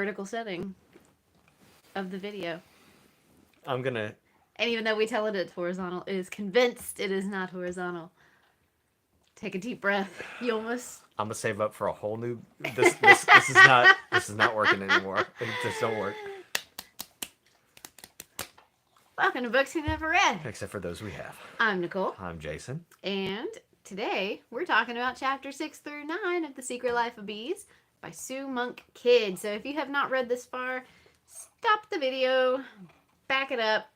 vertical setting of the video. I'm gonna. And even though we tell it it's horizontal, it is convinced it is not horizontal. Take a deep breath. You almost. I'm gonna save up for a whole new. This is not working anymore. It just don't work. Welcome to Books We Never Read. Except for those we have. I'm Nicole. I'm Jason. And today we're talking about chapter 6 through 9 of The Secret Life of Bees by Sue Monk Kidd. So if you have not read this far, stop the video, back it up,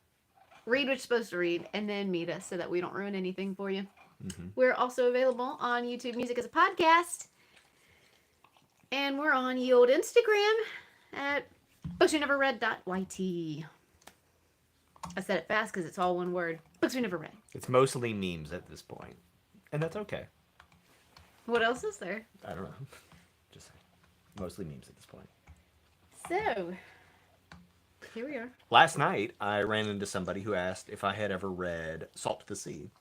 read what you're supposed to read, and then meet us so that we don't ruin anything for you. Mm-hmm. We're also available on YouTube Music as a podcast. And we're on ye old Instagram at booksweneverread.yt. I said it fast because it's all one word. Books we never read. It's mostly memes at this point. And that's okay. What else is there? I don't know. Just saying. Mostly memes at this point. So, here we are. Last night, I ran into somebody who asked if I had ever read Salt to the Sea.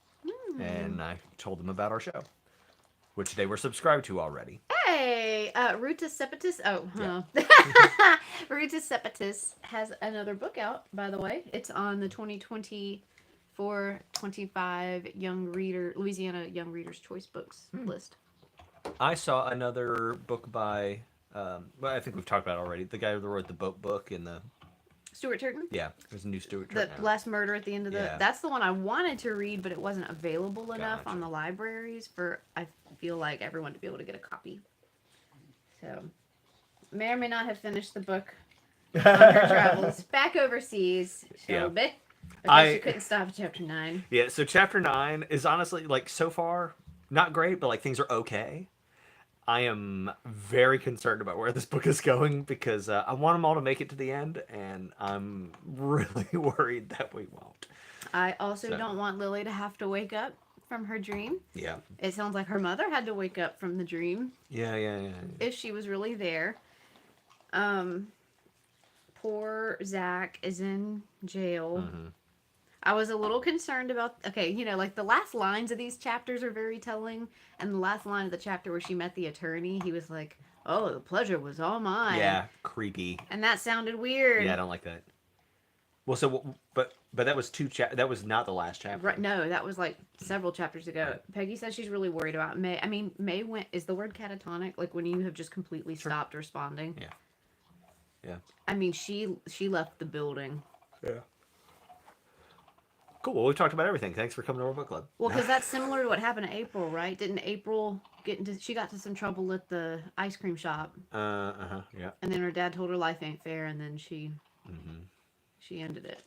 And I told them about our show, which they were subscribed to already. Hey, Ruta Sepetus. Oh, huh. Yeah. Ruta Sepetus has another book out, by the way. It's on the 2024-25 Louisiana Young Readers Choice Books list. I saw another book by, well, I think we've talked about it already. The guy who wrote the boat book in the... Stuart Turton? Yeah, there's a new Stuart Turton. The Last Murder at the end of the... Yeah. That's the one I wanted to read, but it wasn't available enough on the libraries for, I feel like, everyone to be able to get a copy. So, may or may not have finished the book on her travels back overseas, Shelby. Yeah. Because she couldn't stop at chapter 9. Yeah, so chapter 9 is honestly, like, so far, not great, but, like, things are okay. I am very concerned about where this book is going because I want them all to make it to the end, and I'm really worried that we won't. I also don't want Lily to have to wake up from her dream. Yeah. It sounds like her mother had to wake up from the dream. Yeah. If she was really there. Poor Zach is in jail. Mm-hmm. I was a little concerned about, like the last lines of these chapters are very telling. And the last line of the chapter where she met the attorney, he was like, "Oh, the pleasure was all mine." Yeah, creepy. And that sounded weird. Yeah, I don't like that. Well, so, but that was that was not the last chapter. Right, no, that was like several chapters ago. Right. Peggy says she's really worried about May. I mean, May is the word catatonic, like when you have just completely stopped responding? Yeah. I mean, she left the building. Yeah. Cool. Well, we've talked about everything. Thanks for coming to our book club. Well, because that's similar to what happened to April, right? Didn't April she got to some trouble at the ice cream shop? Yeah. And then her dad told her life ain't fair, and then she ended it.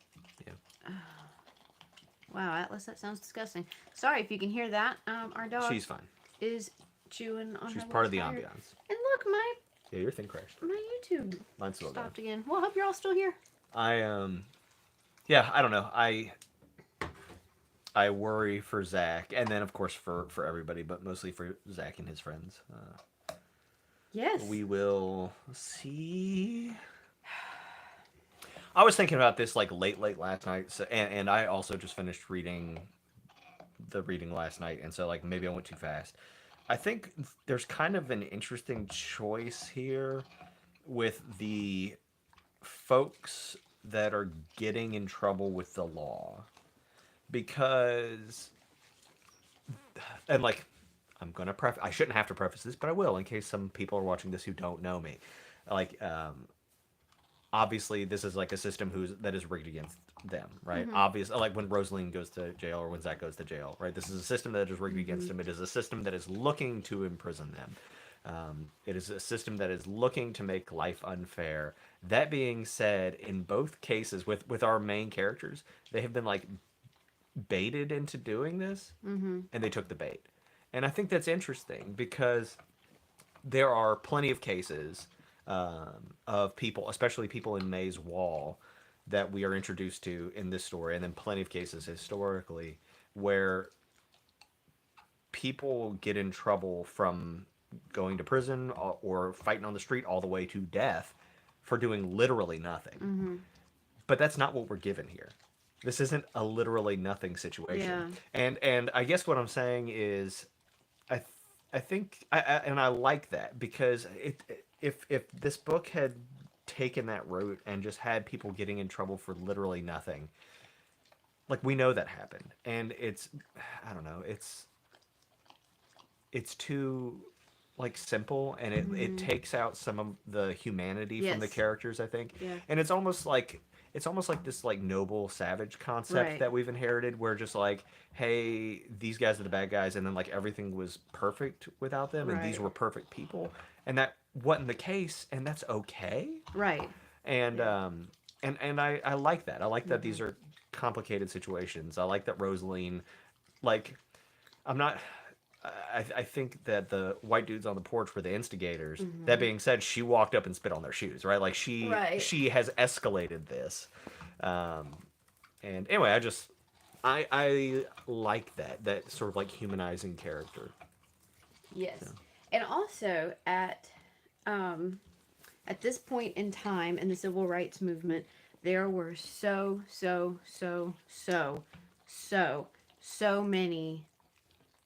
Yeah. Wow, Atlas, that sounds disgusting. Sorry if you can hear that. Our dog. She's fine. Is chewing on her. She's part of the tire. ambiance. And look, Yeah, your thing crashed. My YouTube Mine's still stopped again. Well, I hope you're all still here. Yeah, I don't know. I worry for Zach, and then of course for everybody, but mostly for Zach and his friends. Yes. We will see. I was thinking about this like late last night, so, and I also just finished reading last night, and so like maybe I went too fast. I think there's kind of an interesting choice here with the folks that are getting in trouble with the law. Because, and like, I shouldn't have to preface this, but I will in case some people are watching this who don't know me. Like, obviously this is like a system that is rigged against them, right? Mm-hmm. Obviously, like when Rosaline goes to jail or when Zach goes to jail, right? This is a system that is rigged against them. It is a system that is looking to imprison them. It is a system that is looking to make life unfair. That being said, in both cases, with our main characters, they have been like baited into doing this, and they took the bait. And I think that's interesting because there are plenty of cases of people, especially people in May's Wall, that we are introduced to in this story, and then plenty of cases historically where people get in trouble from going to prison or fighting on the street all the way to death for doing literally nothing. But that's not what we're given here. This isn't a literally nothing situation. Yeah. And I guess what I'm saying is I think I like that because if this book had taken that route and just had people getting in trouble for literally nothing. Like, we know that happened, and I don't know, it's too like simple, and it takes out some of the humanity from the Yes. characters, I think. Yeah. And it's almost like this like noble savage concept Right. that we've inherited, where just like, hey, these guys are the bad guys, and then like everything was perfect without them, and these Right. were perfect people, and that wasn't the case, and that's okay. Right. And Yeah. I like that. I like that these are complicated situations. I like that Rosaline, like, I'm not. I think that the white dudes on the porch were the instigators. That being said, she walked up and spit on their shoes, right? Like, Right. she has escalated this. Um, and anyway, I like that sort of like humanizing character. Yes. So. And also at this point in time in the civil rights movement, there were so many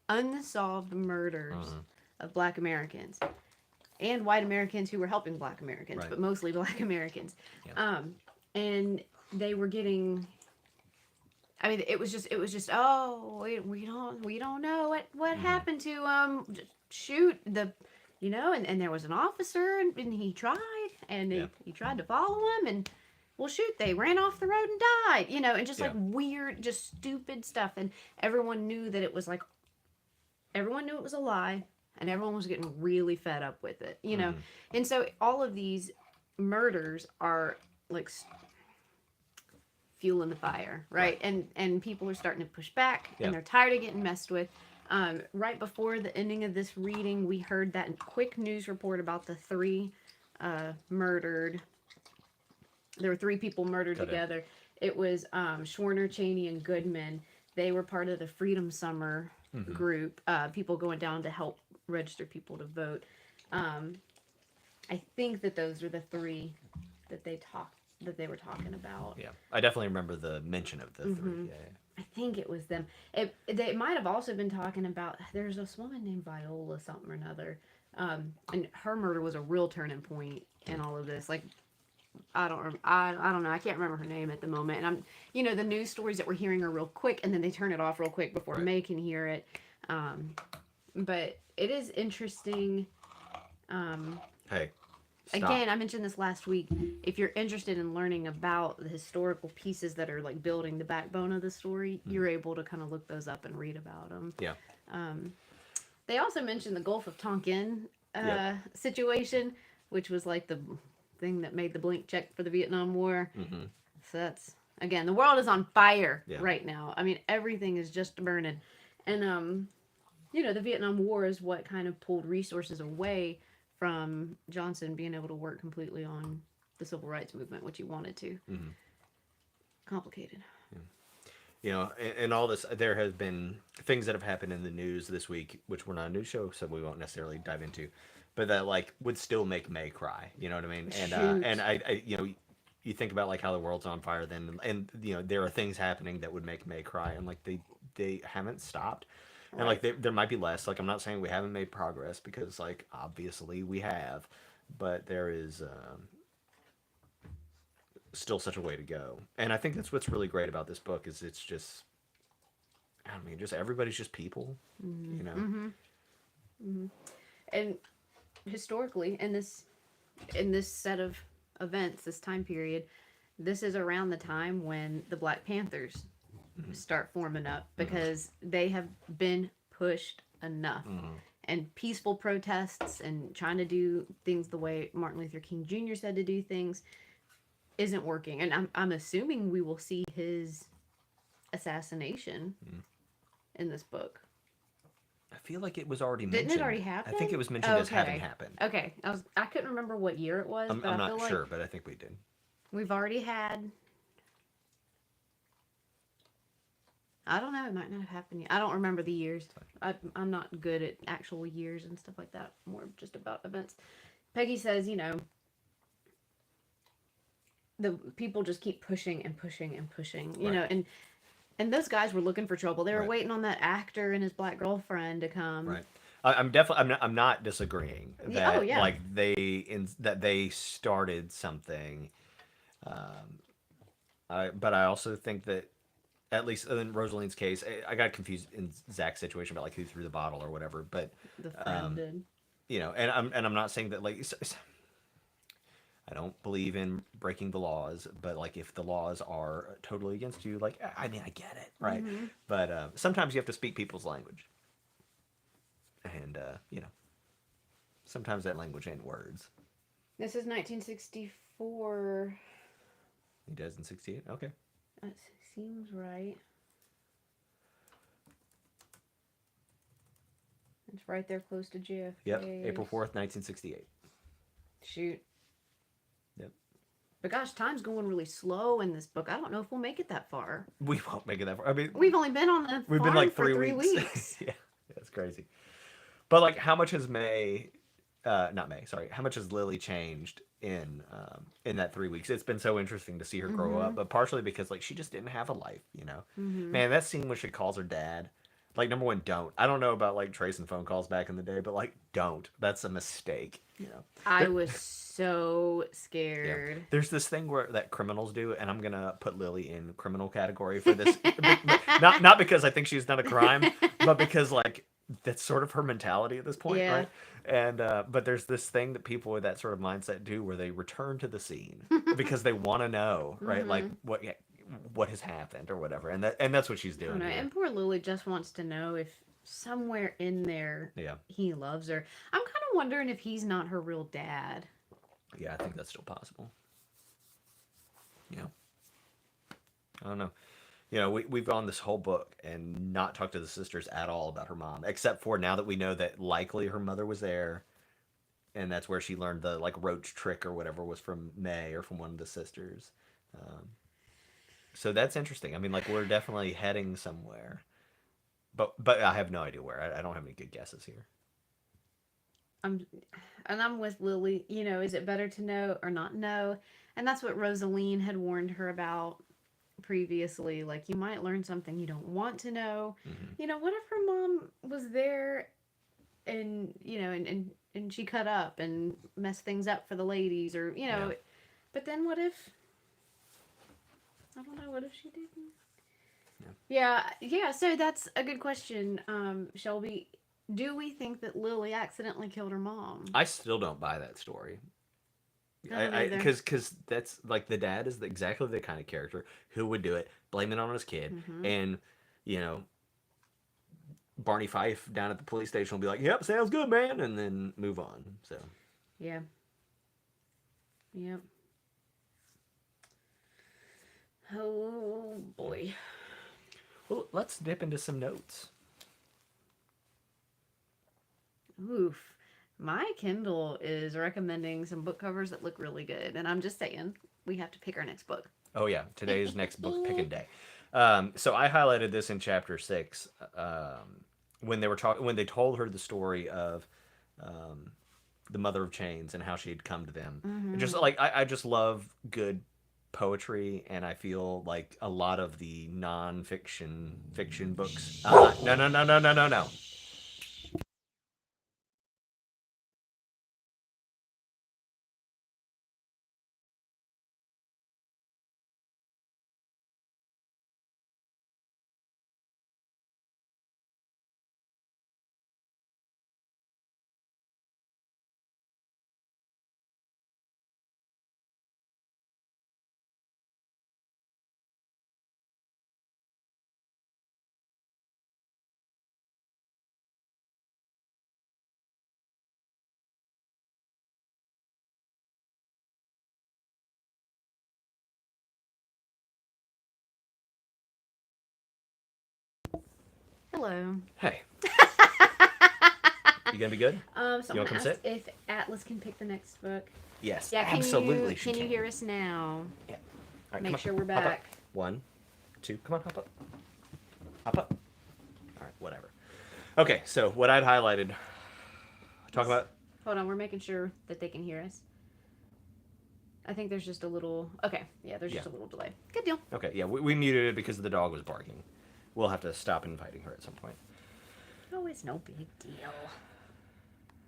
unsolved murders of Black Americans and white Americans who were helping Black Americans, Right. but mostly Black Americans. Yeah. And they were getting. I mean, it was just. Oh, we don't know what happened to shoot the, and there was an officer and he tried and Yeah. he tried to follow him and. Well, shoot, they ran off the road and died, and just like Yeah. weird, just stupid stuff. And everyone knew that it was like, everyone knew it was a lie, and everyone was getting really fed up with it. And so all of these murders are like fuel in the fire, right? And people are starting to push back, Yeah. and they're tired of getting messed with. Right before the ending of this reading, we heard that quick news report about the three murdered. There were three people murdered together. It was Schwerner, Cheney, and Goodman. They were part of the Freedom Summer group. People going down to help register people to vote. I think that those are the three that they were talking about. Yeah, I definitely remember the mention of the three. Yeah. I think it was them. They might have also been talking about. There's this woman named Viola something or another, and her murder was a real turning point in all of this. Like, I don't know. I can't remember her name at the moment. And the news stories that we're hearing are real quick, and then they turn it off real quick before May can hear it. But it is interesting. Hey. Stop. Again, I mentioned this last week. If you're interested in learning about the historical pieces that are like building the backbone of the story, you're able to kind of look those up and read about them. Yeah. They also mentioned the Gulf of Tonkin situation, which was like the thing that made the blank check for the Vietnam War. So that's, again, the world is on fire right now. I mean, everything is just burning. And, the Vietnam War is what kind of pulled resources away from Johnson being able to work completely on the civil rights movement, which he wanted to. Complicated. In all this, there has been things that have happened in the news this week, which we're not a news show, so we won't necessarily dive into, but that like would still make May cry. You know what I mean? And I you think about like how the world's on fire then, and there are things happening that would make May cry, and like they haven't stopped. And like there might be less. Like, I'm not saying we haven't made progress, because like obviously we have, but there is still such a way to go. And I think that's what's really great about this book is it's just, I mean, just everybody's just people, And historically, in this set of events, this time period, this is around the time when the Black Panthers start forming up, because they have been pushed enough. And peaceful protests and trying to do things the way Martin Luther King Jr. said to do things isn't working. And I'm assuming we will see his assassination in this book. I feel like it was already mentioned. Didn't it already happen? I think it was mentioned as having happened. Okay. I couldn't remember what year it was, I'm but I not feel like sure, but I think we did. we've already had. I don't know. It might not have happened yet. I don't remember the years. I'm not good at actual years and stuff like that. More just about events. Peggy says, the people just keep pushing and pushing and pushing, and those guys were looking for trouble. They were waiting on that actor and his black girlfriend to come. Right. I'm not disagreeing Yeah, oh that yeah. like that they started something. But I also think that at least in Rosaline's case, I got confused in Zach's situation about like who threw the bottle or whatever. But The friend um, did. and I'm not saying that like I don't believe in breaking the laws, but like if the laws are totally against you, like I mean I get it, right? Mm-hmm. But sometimes you have to speak people's language, and sometimes that language ain't words. This is 1964. He does in '68. Okay. That seems right. It's right there close to Yep. JFK. April 4th, 1968. Shoot. Yep. But gosh, time's going really slow in this book. I don't know if we'll make it that far. We won't make it that far. I mean, We've only been on the we've been farm like for 3 weeks. weeks. Yeah, that's crazy. But like, how much has not May, sorry, how much has Lily changed in that 3 weeks? It's been so interesting to see her grow Mm-hmm. up, but partially because like she just didn't have a life, you know. Mm-hmm. Man, that scene when she calls her dad, like number one, don't. I don't know about like tracing phone calls back in the day, but like don't. That's a mistake, you know. I There, was so yeah, scared. there's this thing where that criminals do, and I'm gonna put Lily in criminal category for this. Not because I think she's done a crime, but because like that's sort of her mentality at this point, Yeah. right? And but there's this thing that people with that sort of mindset do where they return to the scene because they want to know, right? Like Mm-hmm. what has happened or whatever, and that's what she's I don't doing know. here. And poor Lily just wants to know if somewhere in there Yeah, he loves her. I'm kind of wondering if he's not her real dad. yeah, I think that's still possible. Yeah, I don't know. We've gone this whole book and not talked to the sisters at all about her mom, except for now that we know that likely her mother was there, and that's where she learned the like roach trick or whatever was from May or from one of the sisters. Um, so that's interesting. I mean, like we're definitely heading somewhere, but I have no idea where. I don't have any good guesses here. I'm and I'm with Lily. Is it better to know or not know? And that's what Rosaline had warned her about previously. Like, you might learn something you don't want to know. Hmm. What if her mom was there and, and she cut up and messed things up for the ladies, or, Yeah, but then what if, I don't know, what if she didn't? yeah. Yeah, so that's a good question. Shelby, do we think that Lily accidentally killed her mom? I still don't buy that story. I don't either. Because that's like the dad is exactly the kind of character who would do it, blame it on his kid, Mm-hmm. and you know Barney Fife down at the police station will be like, "Yep, sounds good, man," and then move on. So Yeah. Yep. Oh boy. well, let's dip into some notes. Oof. My Kindle is recommending some book covers that look really good, and I'm just saying we have to pick our next book. Oh yeah, today's next book picking day. So I highlighted this in chapter 6 when they told her the story of um, the Mother of Chains and how she had come to them. And just Mm-hmm. like I just love good poetry, and I feel like a lot of the non-fiction fiction books. No, no, no, no, no, no, no. Hello. Hey, you gonna be good? You Someone wanna come asked sit? if Atlas can pick the next book. Yes, Yeah, absolutely. Can you hear us now? Yeah. All right, come Make on. sure we're Hop up. back. 1, 2. Come on, hop up. Hop up. All right, whatever. Okay, so what I'd highlighted. Talk about. Hold on, we're making sure that they can hear us. I think there's just a little. Okay, yeah, there's Yeah. just a little delay. Good deal. Okay, yeah, we muted it because the dog was barking. We'll have to stop inviting her at some point. Oh, it's no big deal.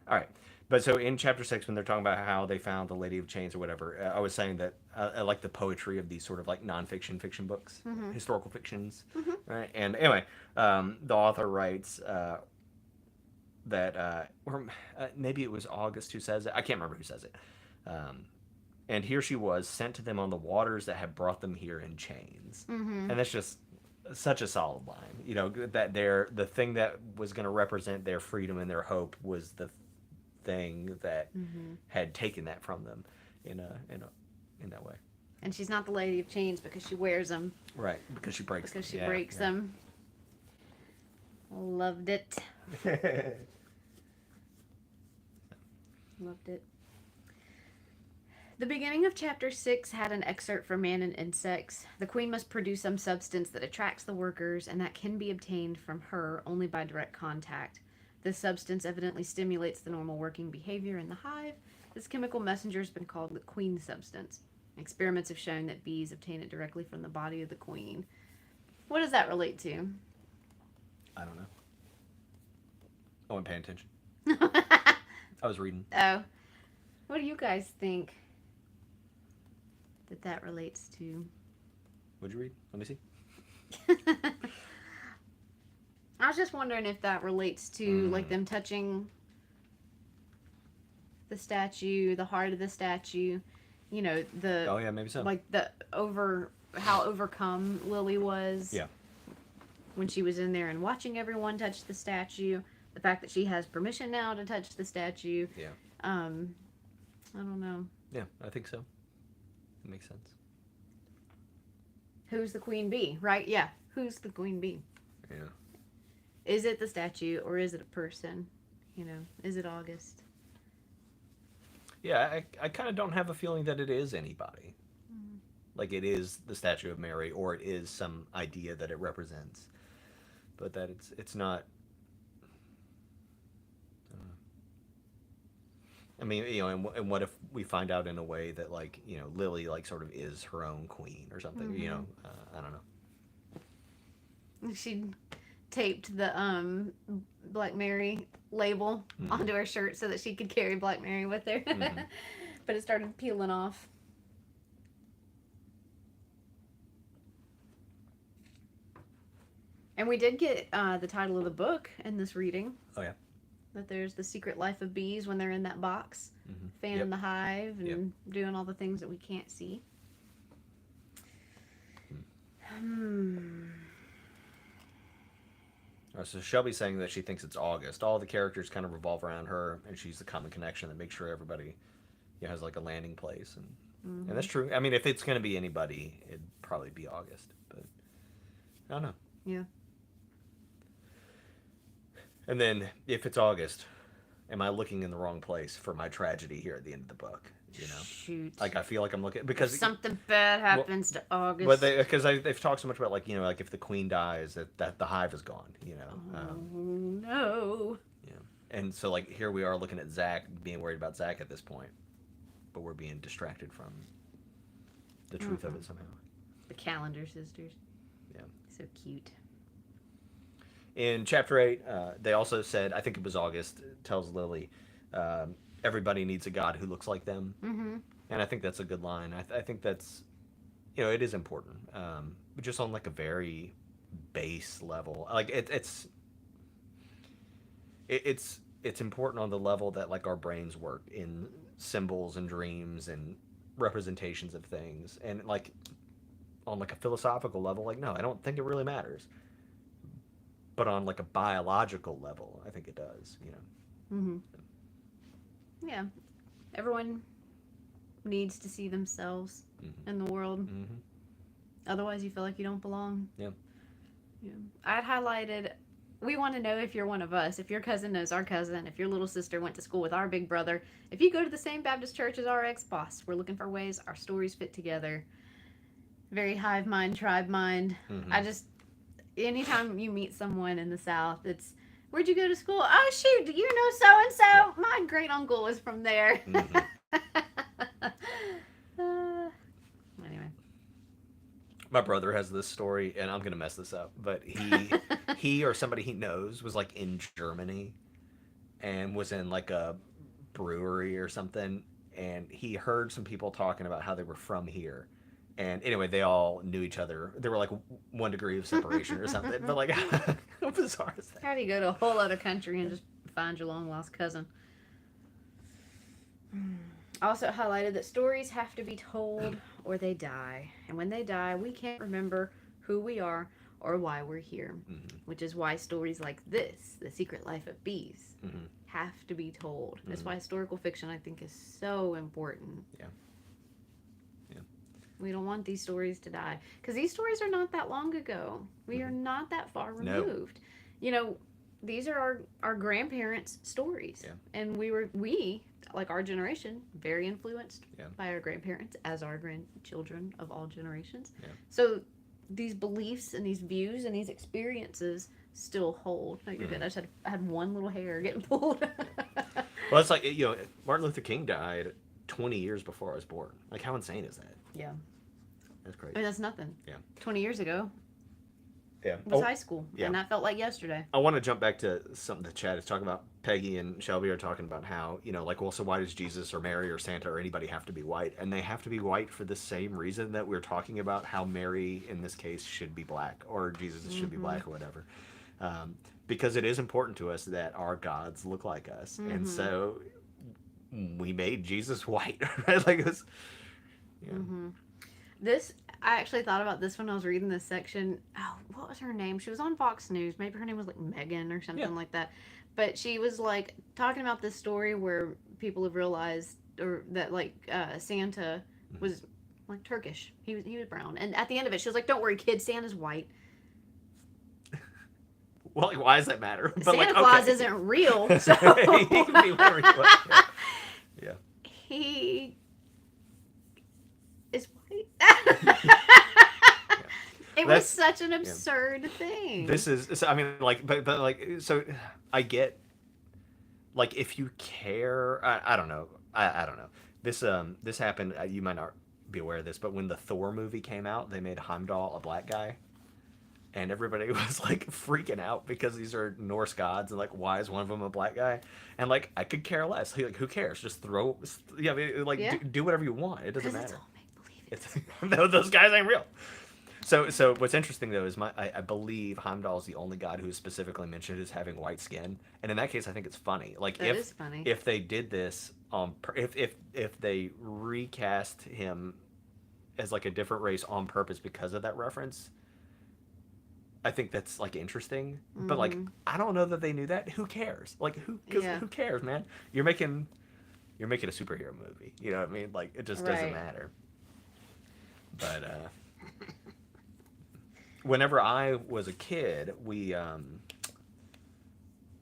All right. But so in chapter 6, when they're talking about how they found the Lady of Chains or whatever, I was saying that I like the poetry of these sort of like nonfiction fiction books, historical fictions, right? And anyway, the author writes that, or maybe it was August who says it. I can't remember who says it. And here she was, sent to them on the waters that had brought them here in chains. And that's just such a solid line. You know, that the thing that was going to represent their freedom and their hope was the thing that had taken that from them in that way. And she's not the Lady of Chains because she wears them. Right, because she breaks them. Because she breaks them. Loved it. Loved it. The beginning of chapter 6 had an excerpt from Man and Insects. The queen must produce some substance that attracts the workers, and that can be obtained from her only by direct contact. This substance evidently stimulates the normal working behavior in the hive. This chemical messenger has been called the queen substance. Experiments have shown that bees obtain it directly from the body of the queen. What does that relate to? I don't know. I wasn't paying attention. I was reading. Oh. What do you guys think that relates to? What'd you read? Let me see. I was just wondering if that relates to like them touching the statue, the heart of the statue, you know, the Oh yeah, maybe so. like how overcome Lily was. Yeah. When she was in there and watching everyone touch the statue, the fact that she has permission now to touch the statue. Yeah. I don't know. Yeah, I think so. It makes sense. Who's the queen bee, right? Yeah. Who's the queen bee? Yeah. Is it the statue or is it a person? You know, is it August? Yeah, I kind of don't have a feeling that it is anybody. Like it is the statue of Mary or it is some idea that it represents. But that it's not. I mean, you know, and what if we find out in a way that, like, you know, Lily, like, sort of is her own queen or something, you know? I don't know. She taped the Black Mary label onto her shirt so that she could carry Black Mary with her. But it started peeling off. And we did get the title of the book in this reading. Oh, yeah. That there's The Secret Life of Bees when they're in that box, fanning the hive and doing all the things that we can't see. So Shelby's saying that she thinks it's August. All the characters kind of revolve around her, and she's the common connection that makes sure everybody, you know, has like a landing place, and that's true. I mean, if it's going to be anybody, it'd probably be August, but I don't know. Yeah. And then, if it's August, am I looking in the wrong place for my tragedy here at the end of the book? You know, Shoot. like I feel like I'm looking because if something bad happens to August. But because they've talked so much about, like, you know, like if the queen dies, that the hive is gone. You know. No. Yeah. And so, like, here we are looking at Zach, being worried about Zach at this point, but we're being distracted from the truth of it somehow. The Calendar sisters. Yeah. So cute. In chapter 8, they also said, I think it was August, tells Lily, everybody needs a God who looks like them. And I think that's a good line. I think that's, you know, it is important. But just on like a very base level. Like it's important on the level that like our brains work in symbols and dreams and representations of things. And like on like a philosophical level, like, no, I don't think it really matters. But on like a biological level, I think it does, you know. Yeah. Everyone needs to see themselves in the world. Otherwise, you feel like you don't belong. Yeah. I'd highlighted, we want to know if you're one of us, if your cousin knows our cousin, if your little sister went to school with our big brother, if you go to the same Baptist church as our ex-boss. We're looking for ways our stories fit together. Very hive mind, tribe mind. Anytime you meet someone in the South, it's, where'd you go to school? Oh, shoot, do you know so-and-so? Yeah. My great-uncle was from there. Anyway. My brother has this story, and I'm going to mess this up, but he he or somebody he knows was like in Germany and was in like a brewery or something, and he heard some people talking about how they were from here. And anyway, they all knew each other. They were like 1 degree of separation or something. But like, how bizarre is that? How do you go to a whole other country and just find your long lost cousin? Also highlighted that stories have to be told or they die. And when they die, we can't remember who we are or why we're here. Which is why stories like this, The Secret Life of Bees, have to be told. That's why historical fiction, I think, is so important. Yeah. We don't want these stories to die. Because these stories are not that long ago. We are not that far removed. You know, these are our grandparents' stories. Yeah. And we, like our generation, very influenced by our grandparents, as our grandchildren of all generations. Yeah. So these beliefs and these views and these experiences still hold. No, you're good. I had one little hair getting pulled. Well, it's like, you know, Martin Luther King died 20 years before I was born. Like, how insane is that? Yeah. That's crazy. I mean, that's nothing. Yeah. 20 years ago Yeah. was high school. Yeah. And that felt like yesterday. I want to jump back to something that Chad is talking about. Peggy and Shelby are talking about how, you know, like, well, so why does Jesus or Mary or Santa or anybody have to be white? And they have to be white for the same reason that we're talking about how Mary, in this case, should be black, or Jesus should be black, or whatever. Because it is important to us that our gods look like us. And so we made Jesus white, right? Like this. Yeah. This, I actually thought about this when I was reading this section. Oh, what was her name? She was on Fox News. Maybe her name was like Megan or something like that. But she was like talking about this story where people have realized, or that like Santa was like Turkish. He was brown. And at the end of it, she was like, "Don't worry, kid. Santa's white." Well, like, why does that matter? But Santa Claus isn't real, so he can be whatever he wants. Yeah. He is white. It was such an absurd thing. This is, I mean, like, but like, so I get, like, if you care, I don't know, I don't know. This happened. You might not be aware of this, but when the Thor movie came out, they made Heimdall a black guy. And everybody was like freaking out because these are Norse gods, and like, why is one of them a black guy? And like, I could care less. Like, who cares? Just throw, I mean, like, do whatever you want. It doesn't matter. It's all make-believe. Those guys ain't real. So what's interesting though is I believe Heimdall is the only god who is specifically mentioned as having white skin, and in that case, I think it's funny. Like, that is funny. If they did this if they recast him as like a different race on purpose because of that reference, I think that's like interesting, but like, I don't know that they knew that. Who cares? Like, who cares, man? You're making a superhero movie. You know what I mean? Like, it just doesn't matter. But whenever I was a kid,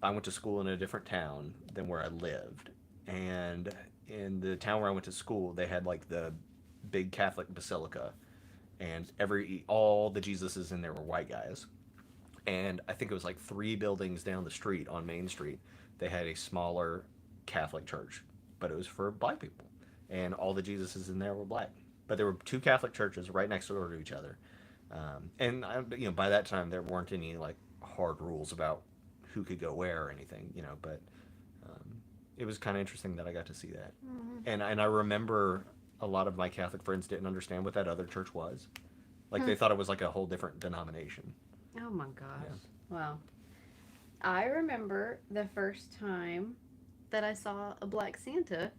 I went to school in a different town than where I lived, and in the town where I went to school, they had like the big Catholic basilica. And all the Jesuses in there were white guys. And I think it was like 3 buildings down the street on Main Street, they had a smaller Catholic church, but it was for black people. And all the Jesuses in there were black. But there were 2 Catholic churches right next door to each other. And by that time there weren't any like hard rules about who could go where or anything, you know. But it was kind of interesting that I got to see that. And I remember a lot of my Catholic friends didn't understand what that other church was. Like, they thought it was like a whole different denomination. Oh my gosh. Yeah. Wow. I remember the first time that I saw a black Santa.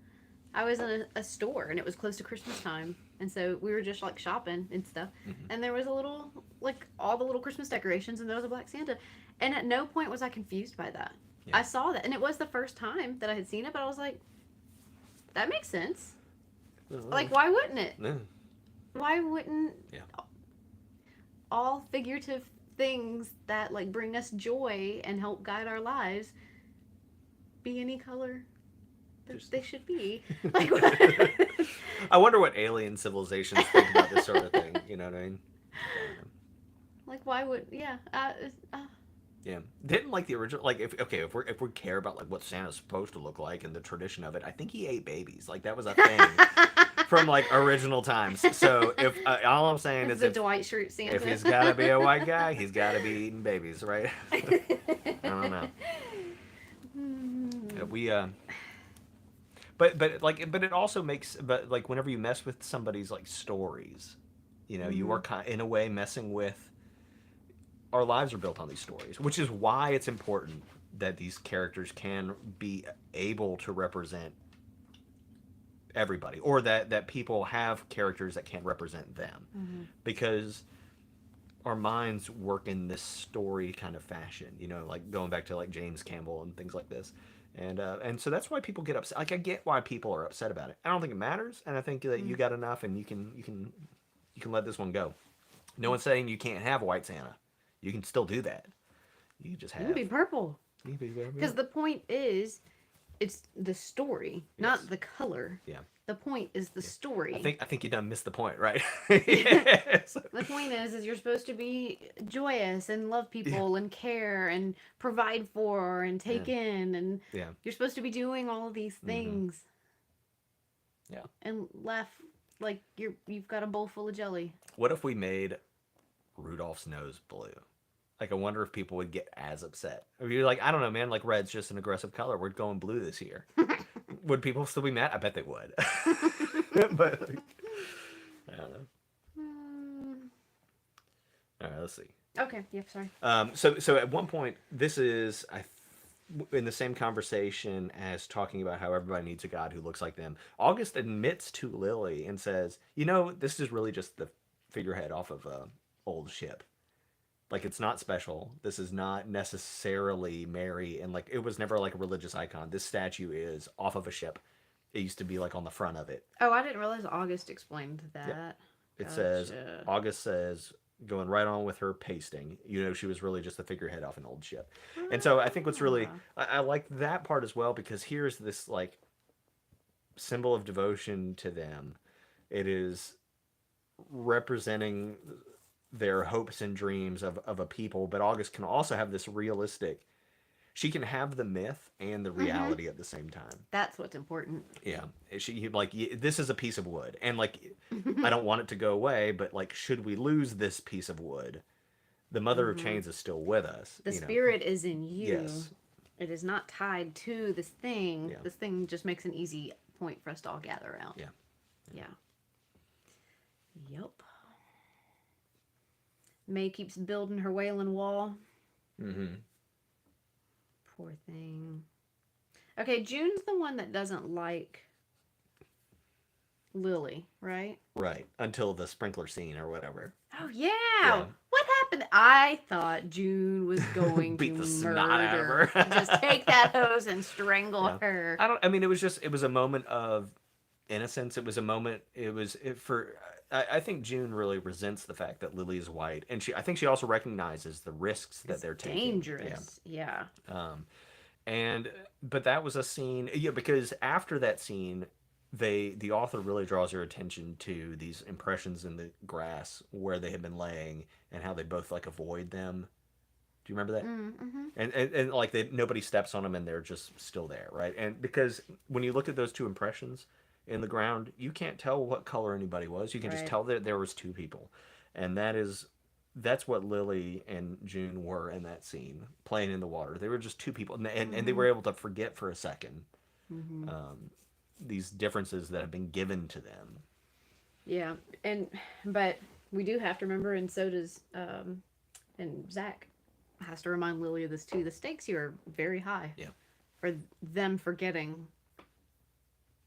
I was in a store, and it was close to Christmas time. And so we were just like shopping and stuff. And there was a little, like, all the little Christmas decorations, and there was a black Santa. And at no point was I confused by that. Yeah. I saw that. And it was the first time that I had seen it, but I was like, that makes sense. Like, why wouldn't it? Yeah. Why wouldn't all figurative things that like bring us joy and help guide our lives be any color that they should be? Like, I wonder what alien civilizations think about this sort of thing. You know what I mean? Like, why would Yeah. Didn't like the original, like, if we care about like what Santa's supposed to look like and the tradition of it, I think he ate babies. Like, that was a thing from like original times. So if all I'm saying is the Dwight Schrute Santa. if he's got to be a white guy, he's got to be eating babies, right? I don't know. We but it also makes, but like whenever you mess with somebody's like stories, you know, you are in a way messing with, our lives are built on these stories, which is why it's important that these characters can be able to represent everybody, or that people have characters that can represent them, because our minds work in this story kind of fashion, you know, like going back to like James Campbell and things like this. And so that's why people get upset. Like, I get why people are upset about it. I don't think it matters, and I think that you got enough, and you can let this one go. No one's saying you can't have a white Santa. You can still do that. You just have. You can be purple. Because Because the point is, it's the story, not the color. Yeah. The point is the story. I think you done missed the point, right? Yes. The point is you're supposed to be joyous and love people and care and provide for and take in, and you're supposed to be doing all of these things. Yeah. And laugh like you've got a bowl full of jelly. What if we made Rudolph's nose blue? Like, I wonder if people would get as upset. Or you're like, I don't know, man, like red's just an aggressive color. We're going blue this year. Would people still be mad? I bet they would. But like, I don't know. All right, let's see. Okay, yeah, sorry. So at one point, this is in the same conversation as talking about how everybody needs a god who looks like them. August admits to Lily and says, you know, this is really just the figurehead off of a old ship. Like, it's not special. This is not necessarily Mary, and like, it was never like a religious icon. This statue is off of a ship. It used to be like on the front of it. Oh, I didn't realize August explained that. Yep. It says, August says, going right on with her pasting, you know, she was really just the figurehead off an old ship. And so I think what's really, I like that part as well, because here's this like symbol of devotion to them. It is representing their hopes and dreams of a people, but August can also have this realistic, she can have the myth and the reality at the same time. That's what's important. Yeah. She, like, this is a piece of wood, and like, I don't want it to go away, but like, should we lose this piece of wood, the Mother of Chains is still with us. The spirit is in you. Yes. It is not tied to this thing. Yeah. This thing just makes an easy point for us to all gather around. Yeah. Yep. May keeps building her wailing wall. Poor thing. Okay, June's the one that doesn't like Lily, right? Right. Until the sprinkler scene or whatever. Oh, yeah. What happened? I thought June was going Beat to the snot out of murder. her. Just take that hose and strangle her. I mean, it was a moment of innocence. It was a moment, I think June really resents the fact that Lily is white, and I think she also recognizes the risks that they're taking. Dangerous, yeah. But that was a scene, because after that scene, the author really draws her attention to these impressions in the grass where they had been laying, and how they both like avoid them. Do you remember that? And like nobody steps on them, and they're just still there, right? And because when you look at those two impressions in the ground, you can't tell what color anybody was. You can just tell that there was two people, and that's what Lily and June were in that scene, playing in the water. They were just two people, and they were able to forget for a second these differences that have been given to them. Yeah, but we do have to remember, and so does and Zach has to remind Lily of this too. The stakes here are very high. Yeah. For them forgetting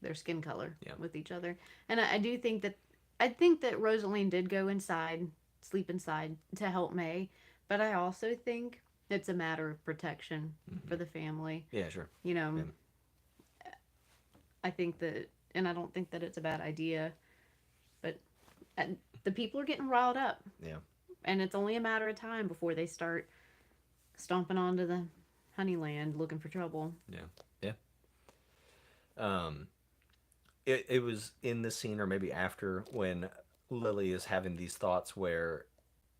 their skin color with each other. And I think that Rosaline did go inside, sleep inside to help May, but I also think it's a matter of protection for the family. Yeah, sure. You know, I think that, and I don't think that it's a bad idea, but the people are getting riled up. Yeah. And it's only a matter of time before they start stomping onto the Honeyland looking for trouble. Yeah. It was in this scene, or maybe after, when Lily is having these thoughts where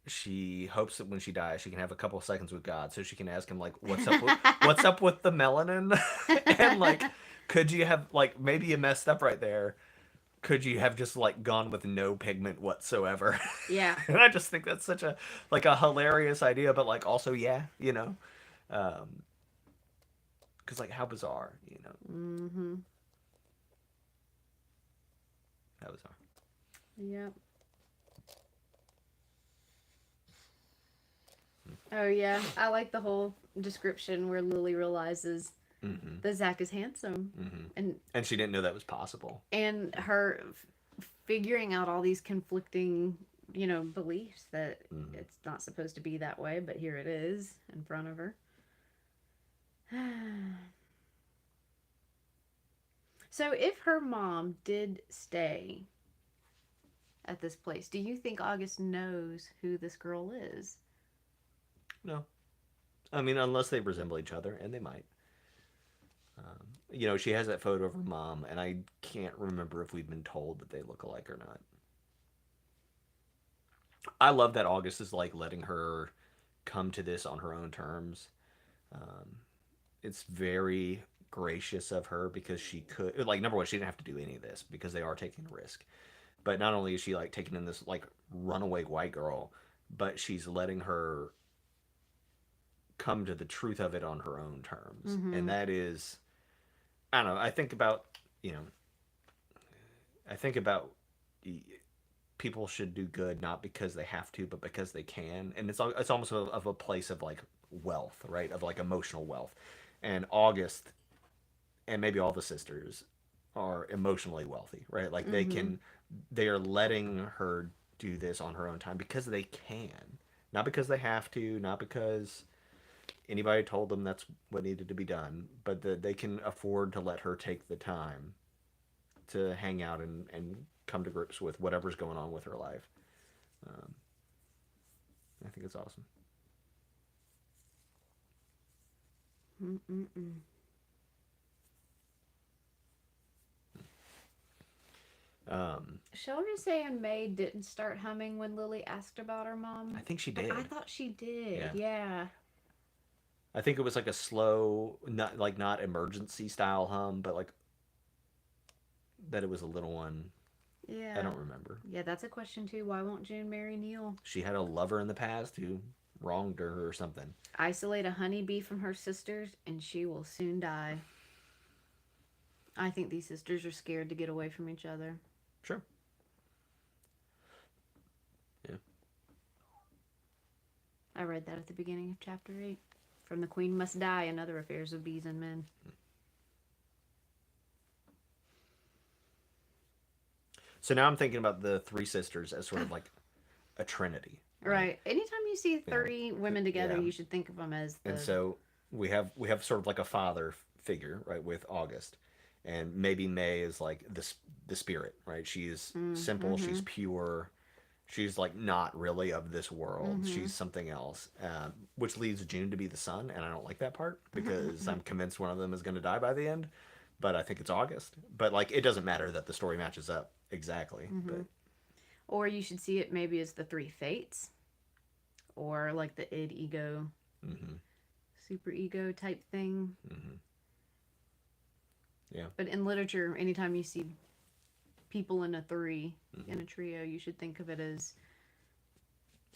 she hopes that when she dies, she can have a couple of seconds with God, so she can ask him, like, what's up with the melanin? And like, could you have, like, maybe you messed up right there, could you have just like gone with no pigment whatsoever? Yeah. And I just think that's such a like a hilarious idea, but like also yeah, you know, because like how bizarre, you know, Mm-hmm. how bizarre. Yep. Oh yeah, I like the whole description where Lily realizes Mm-hmm. that Zach is handsome, Mm-hmm. and And she didn't know that was possible. her figuring out all these conflicting, beliefs that Mm-hmm. it's not supposed to be that way, but here it is in front of her. So if her mom did stay at this place, do you think August knows who this girl is? No, I mean unless they resemble each other, and they might. You know, she has that photo of her mom, and I can't remember if we've been told that they look alike or not. I love that August is like letting her come to this on her own terms. Um, it's very gracious of her because she could, like, number one, she didn't have to do any of this because they are taking a risk. But not only is she like taking in this like runaway white girl, but she's letting her come to the truth of it on her own terms. And Mm-hmm. that is, I don't know, you know, I think about people should do good not because they have to, but because they can. And it's almost of a place of like wealth, right? Of like emotional wealth. And August and maybe all the sisters are emotionally wealthy, right? Like Mm-hmm. they are letting her do this on her own time because they can, not because they have to, not because anybody told them that's what needed to be done, but that they can afford to let her take the time to hang out and come to grips with whatever's going on with her life. Um, I think it's awesome. Mm-mm-mm. Um, Shall we say May didn't start humming when Lily asked about her I mom? think she But did. I thought she did. Yeah. Yeah. I think it was like a slow, not emergency style hum, but like that it was a little one. I Yeah. don't remember. Yeah, that's a question too. Why won't June marry Neil? She had a lover in the past who wronged her or something. Isolate a honeybee from her sisters and she will soon die. I think these sisters are scared to get away from each other. Sure. Yeah. I read that at the beginning of chapter 8. From the Queen Must Die and Other Affairs of Bees and Men. So now I'm thinking about the three sisters as sort of like a trinity, right? Right. Anytime you see You know, 30 women together, yeah. you should think of them as And the. so we have sort of like a father figure, right, with August, and maybe May is like the spirit, right? She's simple, Mm-hmm. she's pure, she's like not really of this world. Mm-hmm. She's something else, which leaves June to be the sun, and I don't like that part because I'm convinced one of them is going to die by the end. But I think it's August. But like, it doesn't matter that the story matches up exactly. Mm-hmm. But Or you should see it maybe as the three fates. Or like the id, ego, mm-hmm, super ego type thing. mm-hmm, yeah, But in literature, anytime you see people in a 3 mm-hmm. in a trio, you should think of it as,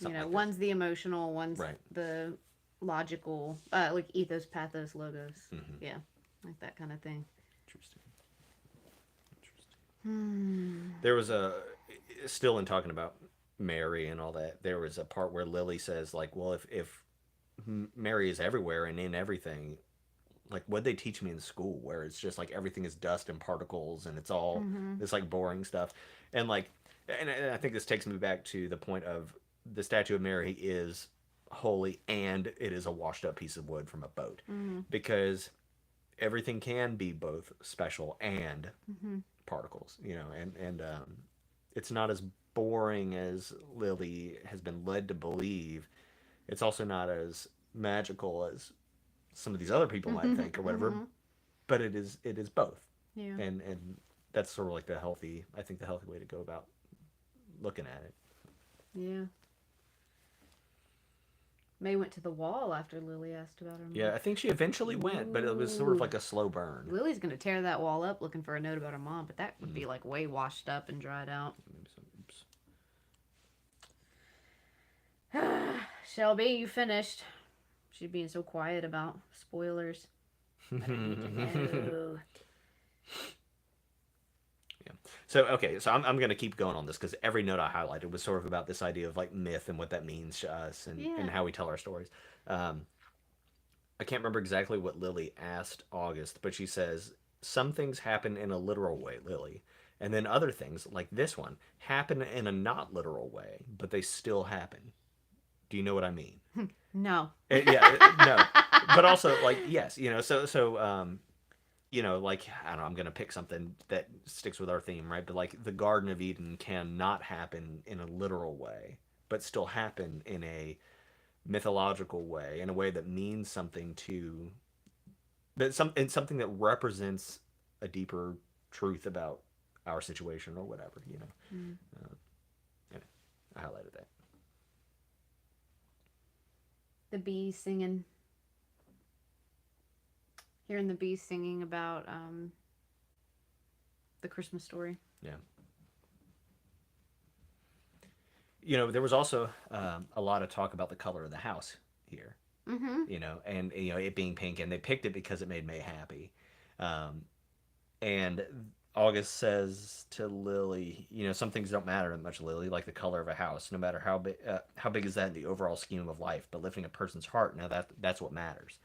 Something like one's the emotional, one's right. the logical, like ethos, pathos, logos. Mm-hmm. Yeah, like that kind of thing. Interesting. Interesting. Hmm. There was still in talking about Mary and all that. There was a part where Lily says, like, well, if Mary is everywhere and in everything, like, what'd they teach me in school where it's just like everything is dust and particles and it's all Mm-hmm. this like boring stuff, and like, and I think this takes me back to the point of the statue of Mary is holy and it is a washed up piece of wood from a boat, Mm-hmm. because everything can be both special and Mm-hmm. particles, and it's not as boring as Lily has been led to believe. It's also not as magical as some of these other people might think or whatever, Mm-hmm. but it is both. Yeah. And that's sort of like I think the healthy way to go about looking at it. Yeah. May went to the wall after Lily asked about her mom. Yeah, I think she eventually went, but it was sort of like a slow burn. Lily's gonna tear that wall up looking for a note about her mom, but that would be like way washed up and dried out. Shelby, you finished. She's being so quiet about spoilers. I don't need to know. Yeah. So I'm going to keep going on this because every note I highlighted was sort of about this idea of like myth and what that means to us and how we tell our stories. I can't remember exactly what Lily asked August, but she says some things happen in a literal way, Lily, and then other things like this one happen in a not literal way, but they still happen. Do you know what I mean? No. No. But also, like, yes, like, I don't know, I'm going to pick something that sticks with our theme, right? But, like, the Garden of Eden can not happen in a literal way, but still happen in a mythological way, in a way that means something to, something that represents a deeper truth about our situation or whatever, Anyway, I highlighted that. The bees singing. Hearing the bees singing about the Christmas story. Yeah. There was also a lot of talk about the color of the house here. Mm-hmm. And it being pink, and they picked it because it made May happy. And August says to Lily, some things don't matter that much, Lily, like the color of a house, no matter how big is that in the overall scheme of life. But lifting a person's heart, now that's what matters.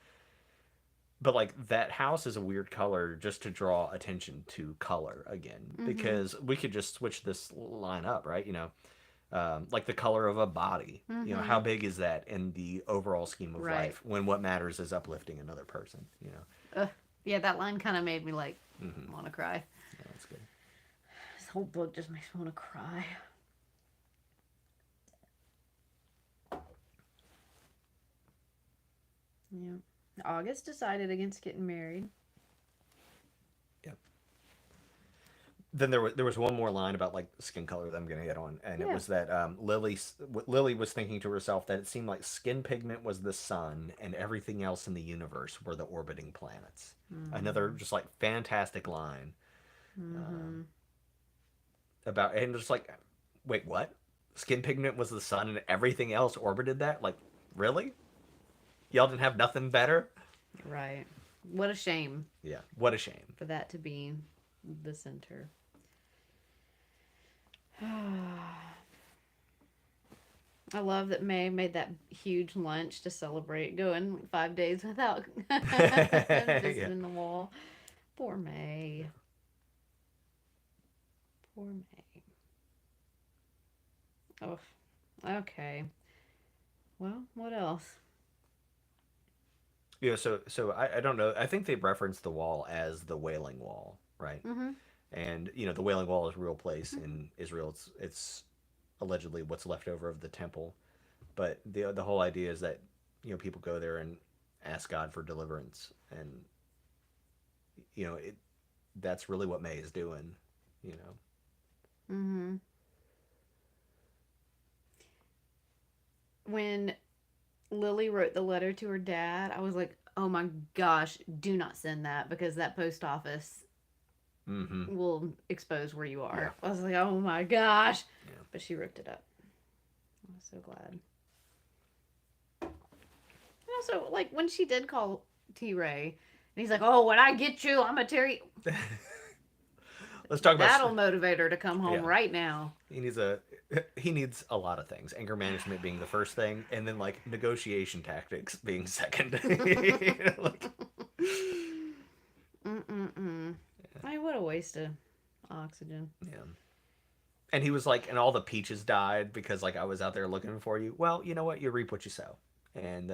But like that house is a weird color just to draw attention to color again, because we could just switch this line up, right? Like the color of a body. How big is that in the overall scheme of life when what matters is uplifting another person? Yeah, that line kind of made me like want to cry. Yeah, that's good. This whole book just makes me want to cry. Yeah. August decided against getting married. Yep. Then there was one more line about like skin color that I'm going to get on, and it was that Lily was thinking to herself that it seemed like skin pigment was the sun, and everything else in the universe were the orbiting planets. Another just like fantastic line about, and just like, wait, what? Skin pigment was the sun, and everything else orbited that? Like, really? Y'all didn't have nothing better? Right. What a shame. Yeah, what a shame. For that to be the center. I love that May made that huge lunch to celebrate going 5 days without visiting the wall. Poor May. Poor May. Oh, okay. Well, what else? Yeah, so I don't know. I think they referenced the wall as the Wailing Wall, right? And the Wailing Wall is a real place in Israel. It's allegedly what's left over of the temple, but the whole idea is that people go there and ask God for deliverance, and that's really what May is doing. When Lily wrote the letter to her dad, I was like, oh my gosh, do not send that, because that post office will expose where you are. Yeah. I was like, oh my gosh. Yeah. But she ripped it up. I was so glad. And also, like, when she did call T-Ray, and he's like, oh, when I get you, I'm going to tear you. Let's talk about that'll motivate her to come home right now. He needs a lot of things. Anger management being the first thing, and then like negotiation tactics being second. I mean, what a waste of oxygen. Yeah. And he was like, and all the peaches died because like I was out there looking for you. Well, you know what? You reap what you sow. And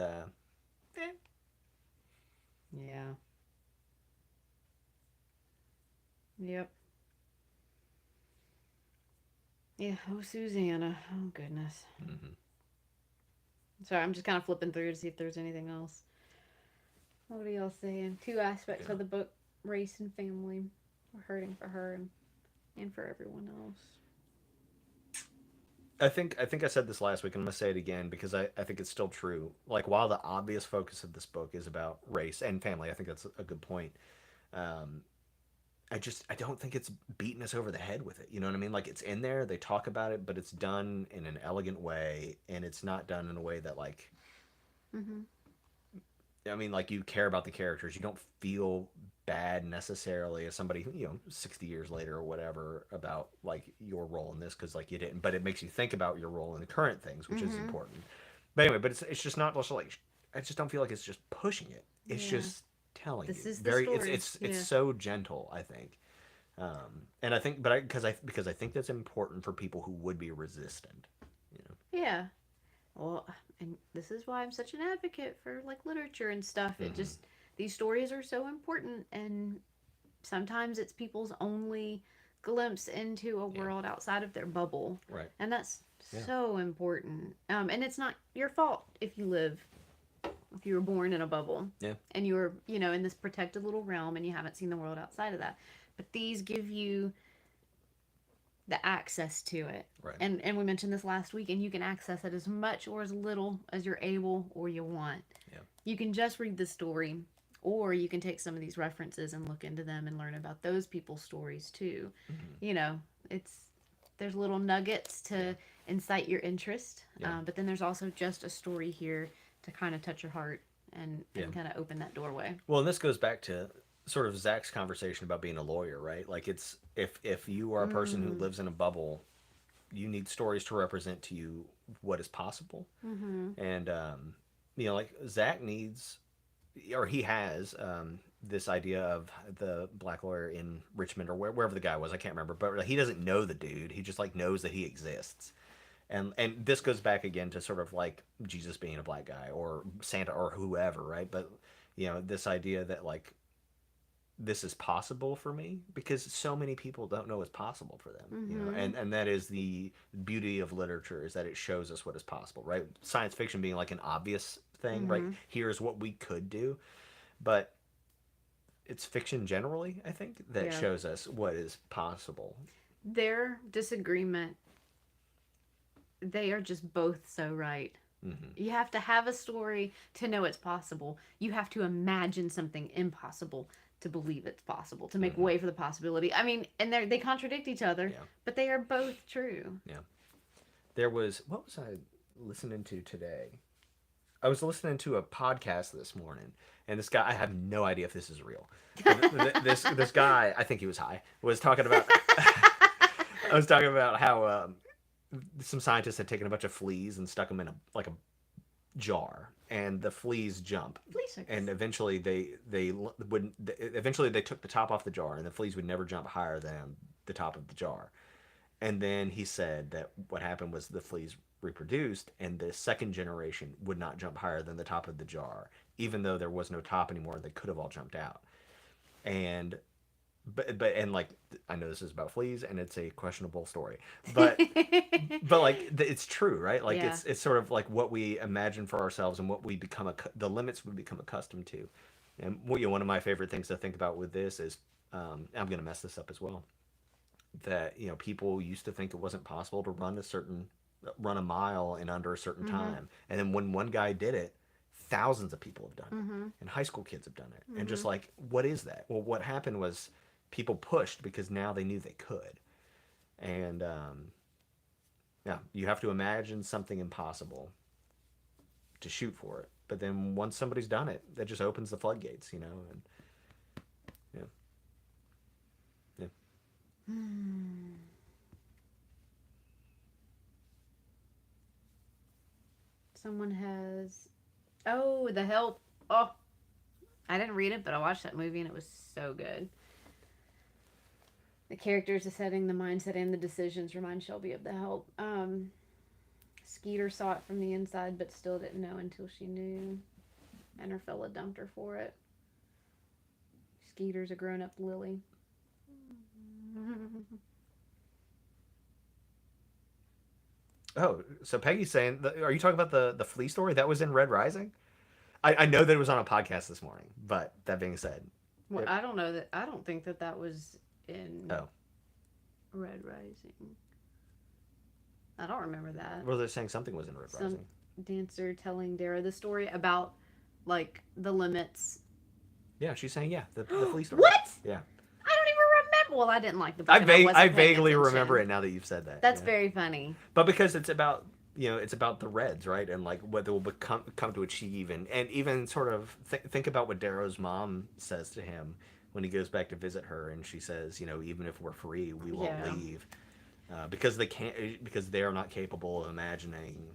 yeah. Yep. Yeah, oh, Susanna. Oh, goodness. Sorry, I'm just kind of flipping through to see if there's anything else. What are y'all saying? 2 aspects of the book, race and family. We're hurting for her and for everyone else. I think I said this last week, and I'm gonna say it again because I think it's still true. Like while the obvious focus of this book is about race and family, I think that's a good point. Um, I don't think it's beating us over the head with it. You know what I mean? Like it's in there, they talk about it, but it's done in an elegant way, and it's not done in a way that like Mm-hmm. I mean, like you care about the characters. You don't feel bad necessarily as somebody who, 60 years later or whatever about like your role in this because like you didn't, but it makes you think about your role in the current things, which is Mm-hmm. important. But anyway, but it's just not also like I just don't feel like it's just pushing it. It's Yeah. just telling This you is the very. It's story. it's it's Yeah. so gentle. I think, and I think, but because I think that's important for people who would be resistant. You know. Yeah. Well, and this is why I'm such an advocate for like literature and stuff. It Hmm. just these stories are so important, and sometimes it's people's only glimpse into a Yeah. world outside of their bubble, Right. and that's Yeah. so important. And it's not your fault if you were born in a bubble Yeah. and you're in this protected little realm and you haven't seen the world outside of that. But these give you the access to it. Right. And we mentioned this last week, and you can access it as much or as little as you're able or you want. Yeah. You can just read the story, or you can take some of these references and look into them and learn about those people's stories too. Hmm. You know, it's there's little nuggets Yeah. to incite your interest, Yeah. but then there's also just a story here to kind of touch your heart and Yeah. kind of open that doorway. Well, and this goes back to sort of Zach's conversation about being a lawyer, right? Like it's if you are a person who Mm. lives in a bubble, you need stories to represent to you what is possible. Mm-hmm. And like Zach needs or he has this idea of the black lawyer in Richmond or wherever the guy was, I can't remember, but he doesn't know the dude. He just like knows that he exists. And this goes back again to sort of like Jesus being a black guy or Santa or whoever, right? But this idea that like this is possible for me because so many people don't know it's possible for them, Mm-hmm. and that is the beauty of literature is that it shows us what is possible, right? Science fiction being like an obvious thing, right? Mm-hmm. Here's what we could do, but it's fiction generally, I think, that Yeah. shows us what is possible. Their disagreement, they are just both so right. Hmm. You have to have a story to know it's possible. You have to imagine something impossible to believe it's possible, to make Hmm. way for the possibility. I mean, and they contradict each other, Yeah. but they are both true. Yeah. There was what was I listening to today? I was listening to a podcast this morning, and this guy, I have no idea if this is real. This guy, I think he was high, was talking about. I was talking about how some scientists had taken a bunch of fleas and stuck them in a jar, and the fleas jump, Flea circus. and eventually they would eventually they took the top off the jar, and the fleas would never jump higher than the top of the jar. And then he said that what happened was the fleas reproduced, and the second generation would not jump higher than the top of the jar, even though there was no top anymore. They could have all jumped out. And and like I know this is about fleas, and it's a questionable story, but like it's true, right? Like Yeah. it's sort of like what we imagine for ourselves and what we become the limits we become accustomed to. And one of my favorite things to think about with this is I'm going to mess this up as well, that people used to think it wasn't possible to run a mile in under a certain Mm-hmm. time, and then when one guy did it, thousands of people have done it, Mm-hmm. and high school kids have done it, and Mm-hmm. just like what is that? Well, what happened was people pushed because now they knew they could, and yeah, you have to imagine something impossible to shoot for it, but then once somebody's done it, that just opens the floodgates, and yeah, yeah. Hmm. Someone has. Oh, The Help. Oh, I didn't read it, but I watched that movie and it was so good. The characters, the setting, the mindset, and the decisions remind Shelby of The Help. Skeeter saw it from the inside, but still didn't know until she knew, and her fella dumped her for it. Skeeter's a grown-up Lily. Oh, so Peggy's saying, are you talking about the flea story that was in Red Rising? I know that it was on a podcast this morning, but that being said, Well, it, I don't know that. I don't think that was in oh, Red Rising. I don't remember that. Well, they're saying something was in Red Some Rising. dancer telling Dara the story about, like, the limits. Yeah, she's saying, the flea story. What? Yeah. I don't even remember. Well, I didn't like the book. I vaguely remember it now that you've said that. That's very funny. But because it's about, it's about the Reds, right? And like what they will come to achieve, and even sort of think about what Darrow's mom says to him when he goes back to visit her, and she says, even if we're free, we won't leave, because they are not capable of imagining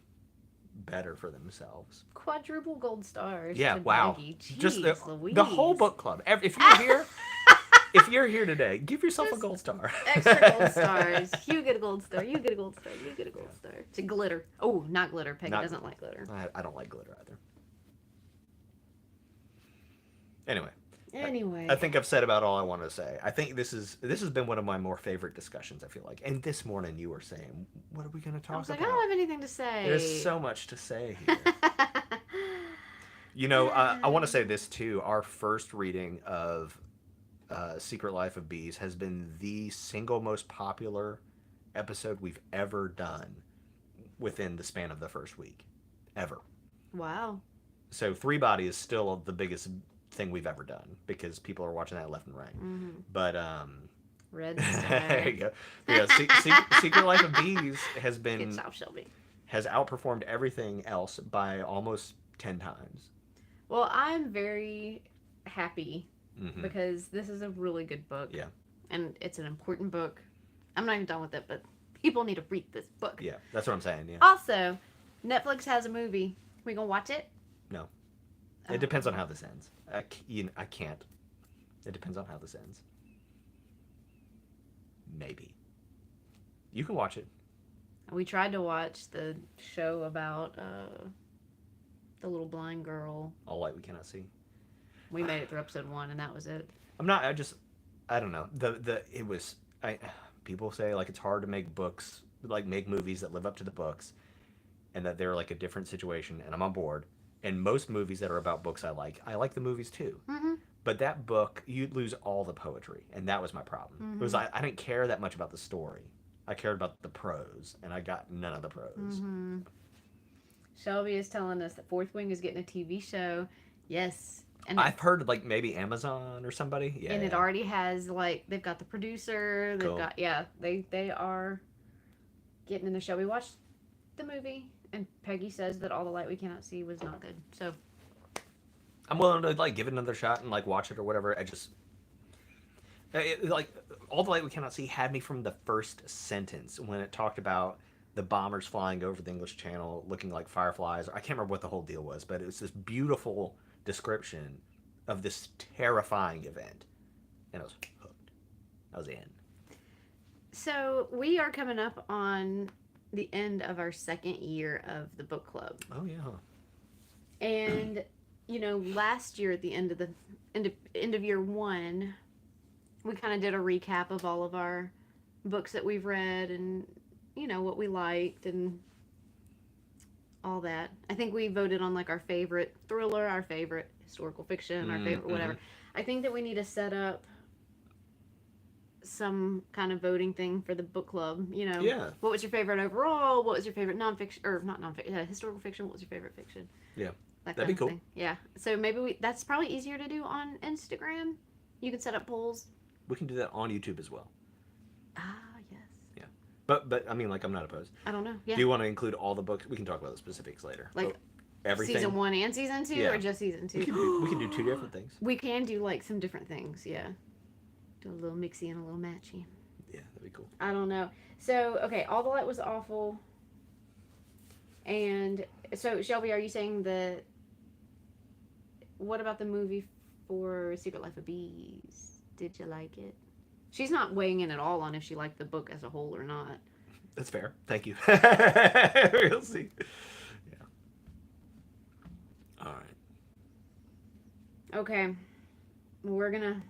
better for themselves. Quadruple gold stars. Yeah, wow. Jeez, just the whole book club. If you're here. If you're here today, give yourself a gold star. Extra gold stars. You get a gold star. You get a gold star. You get a gold star. To glitter. Oh, not glitter. Peggy doesn't like glitter. I don't like glitter either. Anyway. I think I've said about all I want to say. I think this has been one of my more favorite discussions, I feel like. And this morning you were saying, what are we going to talk about? I was like, I don't have anything to say. There's so much to say here. I want to say this too. Our first reading of Secret Life of Bees has been the single most popular episode we've ever done within the span of the first week. Ever. Wow. So 3 Body is still the biggest thing we've ever done because people are watching that left and right. Mm-hmm. But Red there you go. Yeah, Secret Life of Bees has been Good job, Shelby. Has outperformed everything else by almost 10 times. Well, I'm very happy Mm-hmm. because this is a really good book. Yeah. And it's an important book. I'm not even done with it, but people need to read this book. Yeah, that's what I'm saying. Yeah. Also, Netflix has a movie. We gonna watch it? No. It depends on how this ends. I can't. It depends on how this ends. Maybe. You can watch it. We tried to watch the show about the little blind girl. All Light We Cannot See. We made it through episode 1, and that was it. I don't know. People say like it's hard to make books, like make movies that live up to the books, and that they're like a different situation, and I'm on board. And most movies that are about books I like the movies too. Mm-hmm. But that book, you'd lose all the poetry, and that was my problem. Mm-hmm. It was I didn't care that much about the story. I cared about the prose, and I got none of the prose. Mm-hmm. Shelby is telling us that Fourth Wing is getting a TV show. Yes. And I've heard like maybe Amazon or somebody. Yeah. And it already has like they've got the producer. They've got they are getting in the show. We watched the movie, and Peggy says that All the Light We Cannot See was not good. So I'm willing to like give it another shot and like watch it or whatever. Like All the Light We Cannot See had me from the first sentence when it talked about the bombers flying over the English Channel looking like fireflies. I can't remember what the whole deal was, but it was this beautiful description of this terrifying event, and I was hooked. I was in. So we are coming up on the end of our second year of the book club. Oh yeah. And last year at the end of year 1, we kind of did a recap of all of our books that we've read and what we liked and all that. I think we voted on like our favorite thriller, our favorite historical fiction, our favorite whatever. I think that we need to set up some kind of voting thing for the book club. Yeah. What was your favorite overall? What was your favorite nonfiction or not nonfiction? Historical fiction. What was your favorite fiction? Yeah, that'd be cool. Thing. Yeah. So maybe that's probably easier to do on Instagram. You can set up polls. We can do that on YouTube as well. Ah, yes. Yeah. But I mean, like, I'm not opposed. I don't know. Yeah. Do you want to include all the books? We can talk about the specifics later. Like everything. Season 1 and Season 2, or just Season 2? We can do 2 different things. We can do like some different things. Yeah. Do a little mixy and a little matchy. Yeah, that'd be cool. I don't know. So okay, All the Light was awful. And so Shelby, are you saying that? What about the movie for Secret Life of Bees? Did you like it? She's not weighing in at all on if she liked the book as a whole or not. That's fair. Thank you. We'll see. Yeah. All right. Okay. We're gonna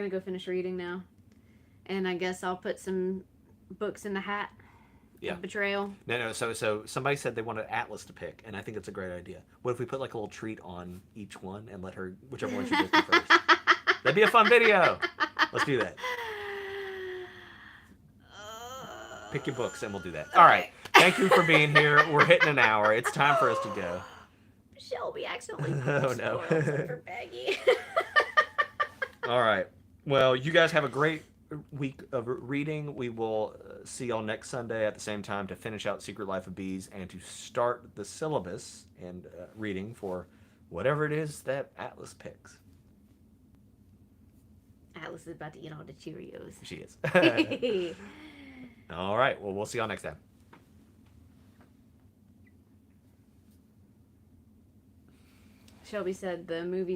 go finish reading now, and I guess I'll put some books in the hat. Yeah. Betrayal. No. So somebody said they wanted Atlas to pick, and I think it's a great idea. What if we put like a little treat on each one and let her, whichever one she goes to first? That'd be a fun video. Let's do that. Pick your books and we'll do that. All right. Thank you for being here. We're hitting an hour. It's time for us to go. Shelby accidentally Oh, no. spoiled it for Peggy. All right. Well, you guys have a great week of reading. We will see y'all next Sunday at the same time to finish out Secret Life of Bees and to start the syllabus and reading for whatever it is that Atlas picks. Atlas is about to eat all the Cheerios. She is. All right. Well, we'll see y'all next time. Shelby said the movie